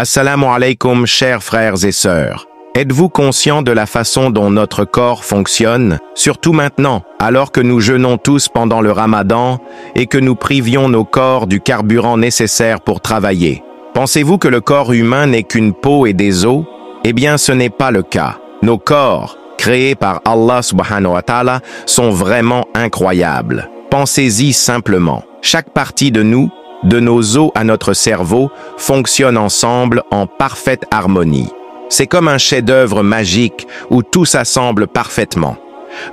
Assalamu alaikum, chers frères et sœurs. Êtes-vous conscients de la façon dont notre corps fonctionne, surtout maintenant, alors que nous jeûnons tous pendant le Ramadan et que nous privions nos corps du carburant nécessaire pour travailler? Pensez-vous que le corps humain n'est qu'une peau et des os? Eh bien, ce n'est pas le cas. Nos corps, créés par Allah subhanahu wa ta'ala, sont vraiment incroyables. Pensez-y simplement. Chaque partie de nous, de nos os à notre cerveau, fonctionne ensemble en parfaite harmonie. C'est comme un chef-d'œuvre magique où tout s'assemble parfaitement.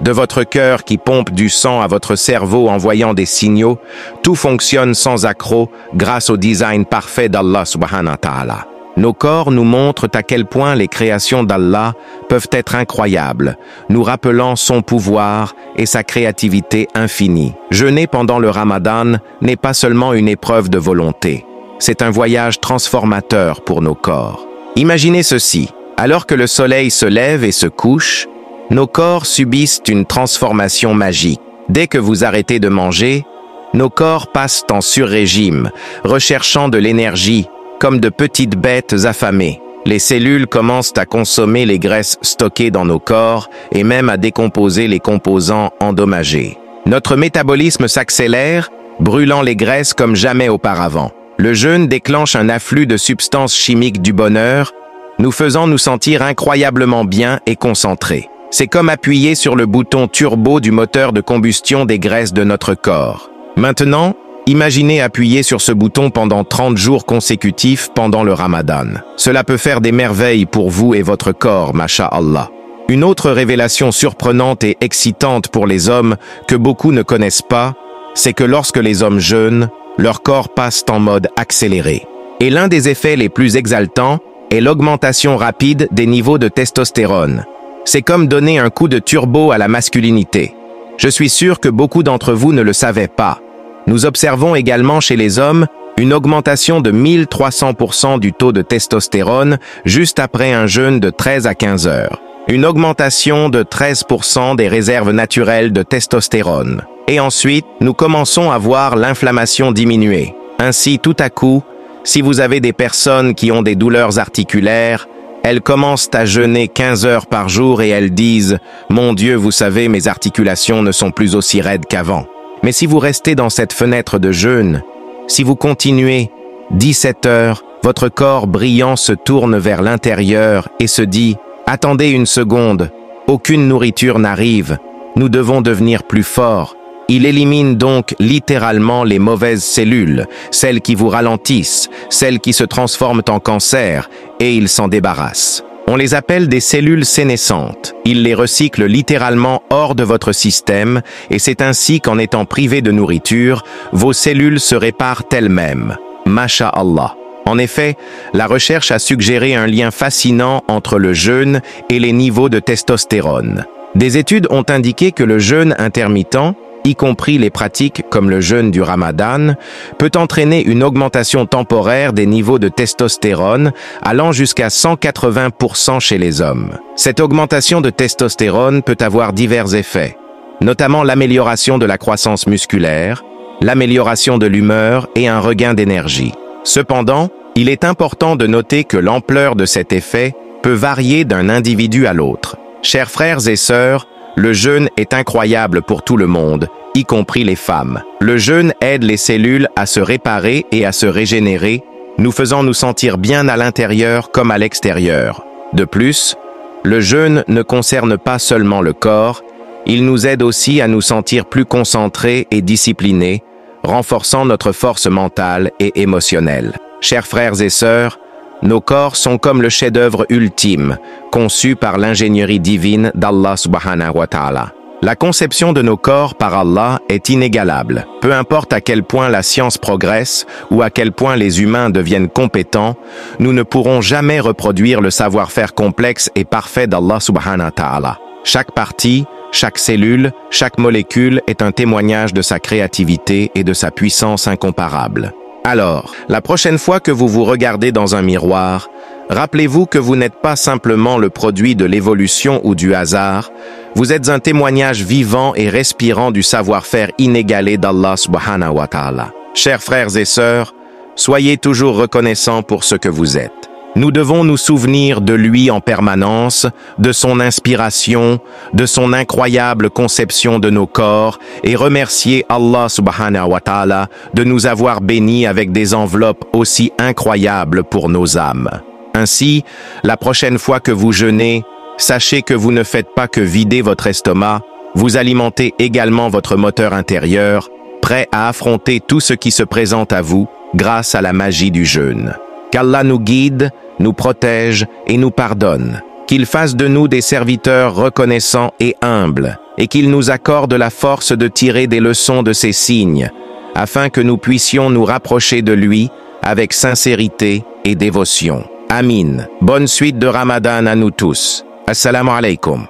De votre cœur qui pompe du sang à votre cerveau envoyant des signaux, tout fonctionne sans accroc grâce au design parfait d'Allah subhanahu wa ta'ala. Nos corps nous montrent à quel point les créations d'Allah peuvent être incroyables, nous rappelant son pouvoir et sa créativité infinie. Jeûner pendant le Ramadan n'est pas seulement une épreuve de volonté, c'est un voyage transformateur pour nos corps. Imaginez ceci, alors que le soleil se lève et se couche, nos corps subissent une transformation magique. Dès que vous arrêtez de manger, nos corps passent en sur-régime, recherchant de l'énergie, comme de petites bêtes affamées. Les cellules commencent à consommer les graisses stockées dans nos corps et même à décomposer les composants endommagés. Notre métabolisme s'accélère, brûlant les graisses comme jamais auparavant. Le jeûne déclenche un afflux de substances chimiques du bonheur, nous faisant nous sentir incroyablement bien et concentrés. C'est comme appuyer sur le bouton turbo du moteur de combustion des graisses de notre corps. Maintenant, imaginez appuyer sur ce bouton pendant 30 jours consécutifs pendant le Ramadan. Cela peut faire des merveilles pour vous et votre corps, masha'Allah. Une autre révélation surprenante et excitante pour les hommes que beaucoup ne connaissent pas, c'est que lorsque les hommes jeûnent, leur corps passe en mode accéléré. Et l'un des effets les plus exaltants est l'augmentation rapide des niveaux de testostérone. C'est comme donner un coup de turbo à la masculinité. Je suis sûr que beaucoup d'entre vous ne le savaient pas. Nous observons également chez les hommes une augmentation de 1300% du taux de testostérone juste après un jeûne de 13 à 15 heures. Une augmentation de 13% des réserves naturelles de testostérone. Et ensuite, nous commençons à voir l'inflammation diminuer. Ainsi, tout à coup, si vous avez des personnes qui ont des douleurs articulaires, elles commencent à jeûner 15 heures par jour et elles disent « Mon Dieu, vous savez, mes articulations ne sont plus aussi raides qu'avant ». Mais si vous restez dans cette fenêtre de jeûne, si vous continuez 17 heures, votre corps brillant se tourne vers l'intérieur et se dit « Attendez une seconde, aucune nourriture n'arrive, nous devons devenir plus forts ». Il élimine donc littéralement les mauvaises cellules, celles qui vous ralentissent, celles qui se transforment en cancer, et il s'en débarrasse. On les appelle des cellules sénescentes. Il les recycle littéralement hors de votre système, et c'est ainsi qu'en étant privé de nourriture, vos cellules se réparent elles-mêmes. Masha'Allah. En effet, la recherche a suggéré un lien fascinant entre le jeûne et les niveaux de testostérone. Des études ont indiqué que le jeûne intermittent, y compris les pratiques comme le jeûne du Ramadan, peut entraîner une augmentation temporaire des niveaux de testostérone allant jusqu'à 180% chez les hommes. Cette augmentation de testostérone peut avoir divers effets, notamment l'amélioration de la croissance musculaire, l'amélioration de l'humeur et un regain d'énergie. Cependant, il est important de noter que l'ampleur de cet effet peut varier d'un individu à l'autre. Chers frères et sœurs, le jeûne est incroyable pour tout le monde, y compris les femmes. Le jeûne aide les cellules à se réparer et à se régénérer, nous faisant nous sentir bien à l'intérieur comme à l'extérieur. De plus, le jeûne ne concerne pas seulement le corps, il nous aide aussi à nous sentir plus concentrés et disciplinés, renforçant notre force mentale et émotionnelle. Chers frères et sœurs, nos corps sont comme le chef-d'œuvre ultime, conçu par l'ingénierie divine d'Allah subhanahu wa ta'ala. La conception de nos corps par Allah est inégalable. Peu importe à quel point la science progresse ou à quel point les humains deviennent compétents, nous ne pourrons jamais reproduire le savoir-faire complexe et parfait d'Allah subhanahu wa ta'ala. Chaque partie, chaque cellule, chaque molécule est un témoignage de sa créativité et de sa puissance incomparable. Alors, la prochaine fois que vous vous regardez dans un miroir, rappelez-vous que vous n'êtes pas simplement le produit de l'évolution ou du hasard, vous êtes un témoignage vivant et respirant du savoir-faire inégalé d'Allah subhanahu wa ta'ala. Chers frères et sœurs, soyez toujours reconnaissants pour ce que vous êtes. Nous devons nous souvenir de lui en permanence, de son inspiration, de son incroyable conception de nos corps et remercier Allah subhanahu wa ta'ala de nous avoir bénis avec des enveloppes aussi incroyables pour nos âmes. Ainsi, la prochaine fois que vous jeûnez, sachez que vous ne faites pas que vider votre estomac, vous alimentez également votre moteur intérieur, prêt à affronter tout ce qui se présente à vous grâce à la magie du jeûne. Qu'Allah nous guide, nous protège et nous pardonne. Qu'il fasse de nous des serviteurs reconnaissants et humbles, et qu'il nous accorde la force de tirer des leçons de ces signes, afin que nous puissions nous rapprocher de lui avec sincérité et dévotion. Amin. Bonne suite de Ramadan à nous tous. Assalamu alaikum.